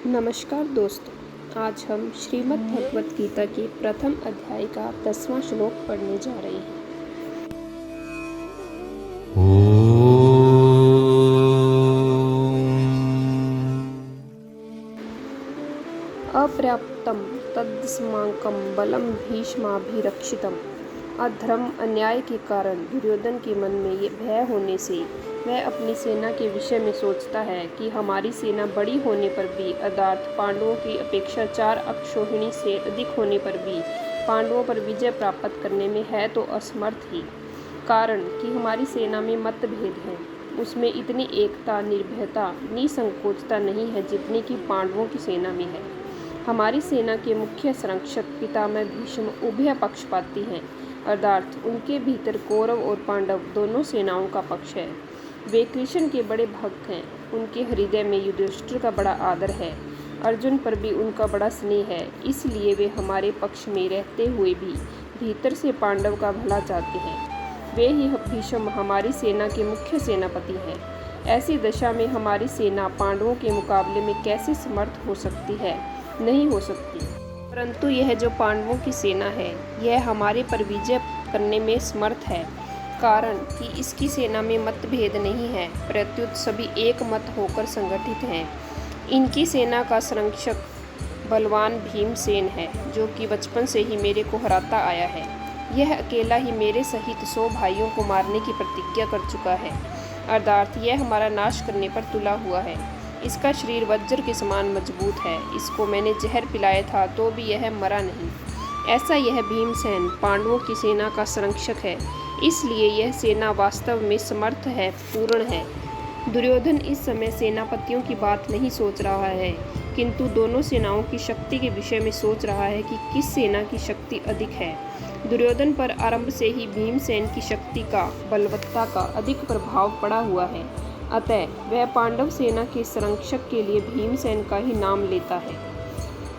नमस्कार दोस्तों, आज हम श्रीमद् भगवत गीता के प्रथम अध्याय का 10वां श्लोक पढ़ने जा रहे हैं। अपर्याप्तं तदस्माकं बलं भीष्माभिरक्षितम्। अधर्म अन्याय के कारण दुर्योधन के मन में ये भय होने से वह अपनी सेना के विषय में सोचता है कि हमारी सेना बड़ी होने पर भी अर्थात पांडवों की अपेक्षा 4 अक्षौहिणी से अधिक होने पर भी पांडवों पर विजय प्राप्त करने में है तो असमर्थ ही। कारण कि हमारी सेना में मतभेद है, उसमें इतनी एकता, निर्भयता, निसंकोचता नहीं है जितनी कि पांडवों की सेना में है। हमारी सेना के मुख्य संरक्षक पितामह भीष्म उभय पक्षपाती हैं, अर्थात उनके भीतर कौरव और पांडव दोनों सेनाओं का पक्ष है। वे कृष्ण के बड़े भक्त हैं, उनके हृदय में युधिष्ठिर का बड़ा आदर है, अर्जुन पर भी उनका बड़ा स्नेह है, इसलिए वे हमारे पक्ष में रहते हुए भी भीतर से पांडव का भला चाहते हैं। वे ही भीष्म हमारी सेना के मुख्य सेनापति हैं। ऐसी दशा में हमारी सेना पांडवों के मुकाबले में कैसे समर्थ हो सकती है? नहीं हो सकती। परंतु यह जो पांडवों की सेना है, यह हमारे पर विजय करने में समर्थ है, कारण कि इसकी सेना में मतभेद नहीं है, प्रत्युत सभी एक मत होकर संगठित हैं। इनकी सेना का संरक्षक बलवान भीमसेन है, जो कि बचपन से ही मेरे को हराता आया है। यह अकेला ही मेरे सहित 100 भाइयों को मारने की प्रतिज्ञा कर चुका है, अर्थात यह हमारा नाश करने पर तुला हुआ है। इसका शरीर वज्र के समान मजबूत है, इसको मैंने जहर पिलाया था तो भी यह मरा नहीं। ऐसा यह भीमसेन पांडवों की सेना का संरक्षक है, इसलिए यह सेना वास्तव में समर्थ है, पूर्ण है। दुर्योधन इस समय सेनापतियों की बात नहीं सोच रहा है, किंतु दोनों सेनाओं की शक्ति के विषय में सोच रहा है कि किस सेना की शक्ति अधिक है। दुर्योधन पर आरंभ से ही भीमसेन की शक्ति का, बलवत्ता का अधिक प्रभाव पड़ा हुआ है, अतः वह पांडव सेना के संरक्षक के लिए भीमसेन का ही नाम लेता है।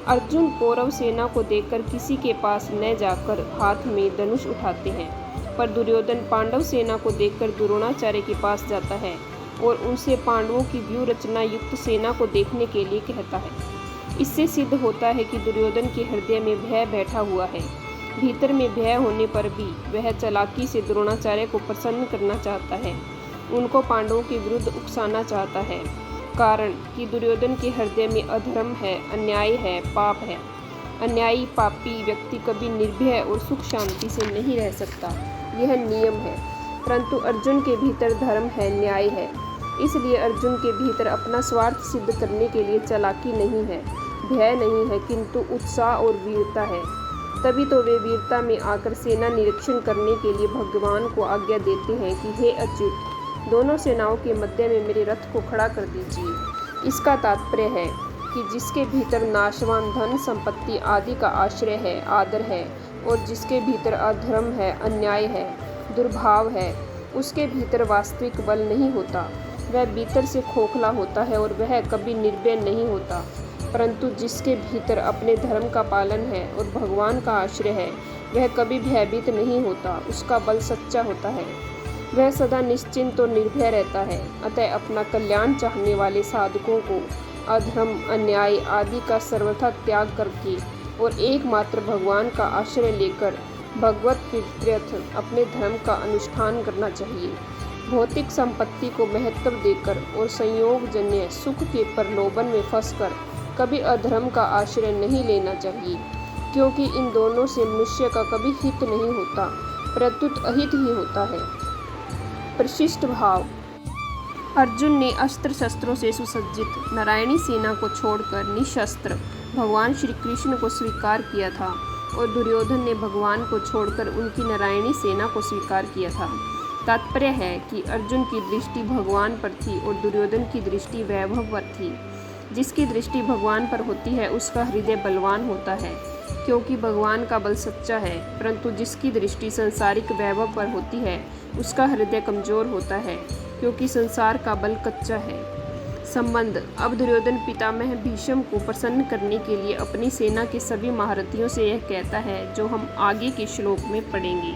अर्जुन कौरव सेना को देखकर किसी के पास न जाकर हाथ में धनुष उठाते हैं, पर दुर्योधन पांडव सेना को देखकर द्रोणाचार्य के पास जाता है और उनसे पांडवों की व्यूह रचना युक्त सेना को देखने के लिए कहता है। इससे सिद्ध होता है कि दुर्योधन के हृदय में भय बैठा हुआ है। भीतर में भय होने पर भी वह चालाकी से द्रोणाचार्य को प्रसन्न करना चाहता है, उनको पांडवों के विरुद्ध उकसाना चाहता है, कारण कि दुर्योधन के हृदय में अधर्म है, अन्याय है, पाप है। अन्यायी पापी व्यक्ति कभी निर्भय और सुख शांति से नहीं रह सकता, यह नियम है। परंतु अर्जुन के भीतर धर्म है, न्याय है, इसलिए अर्जुन के भीतर अपना स्वार्थ सिद्ध करने के लिए चालाकी नहीं है, भय नहीं है, किंतु उत्साह और वीरता है। तभी तो वे वीरता में आकर सेना निरीक्षण करने के लिए भगवान को आज्ञा देते हैं कि हे अच्युत, दोनों सेनाओं के मध्य में मेरे रथ को खड़ा कर दीजिए। इसका तात्पर्य है कि जिसके भीतर नाशवान धन संपत्ति आदि का आश्रय है, आदर है, और जिसके भीतर अधर्म है, अन्याय है, दुर्भाव है, उसके भीतर वास्तविक बल नहीं होता। वह भीतर से खोखला होता है और वह कभी निर्भय नहीं होता। परंतु जिसके भीतर अपने धर्म का पालन है और भगवान का आश्रय है, वह कभी भयभीत नहीं होता, उसका बल सच्चा होता है, वह सदा निश्चिंत और निर्भय रहता है। अतः अपना कल्याण चाहने वाले साधकों को अधर्म, अन्याय आदि का सर्वथा त्याग करके और एकमात्र भगवान का आश्रय लेकर भगवत प्रीत्यर्थ अपने धर्म का अनुष्ठान करना चाहिए। भौतिक संपत्ति को महत्व देकर और संयोगजन्य सुख के प्रलोभन में फंसकर कभी अधर्म का आश्रय नहीं लेना चाहिए, क्योंकि इन दोनों से मनुष्य का कभी हित नहीं होता, प्रत्युत अहित ही होता है। प्रशिष्ट भाव। अर्जुन ने अस्त्र शस्त्रों से सुसज्जित नारायणी सेना को छोड़कर निशस्त्र भगवान श्री कृष्ण को स्वीकार किया था और दुर्योधन ने भगवान को छोड़कर उनकी नारायणी सेना को स्वीकार किया था। तात्पर्य है कि अर्जुन की दृष्टि भगवान पर थी और दुर्योधन की दृष्टि वैभव पर थी। जिसकी दृष्टि भगवान पर होती है उसका हृदय बलवान होता है, क्योंकि भगवान का बल सच्चा है, परंतु जिसकी दृष्टि संसारिक वैभव पर होती है उसका हृदय कमजोर होता है, क्योंकि संसार का बल कच्चा है। संबंध। अब दुर्योधन पितामह भीष्म को प्रसन्न करने के लिए अपनी सेना के सभी महारथियों से यह कहता है, जो हम आगे के श्लोक में पढ़ेंगे।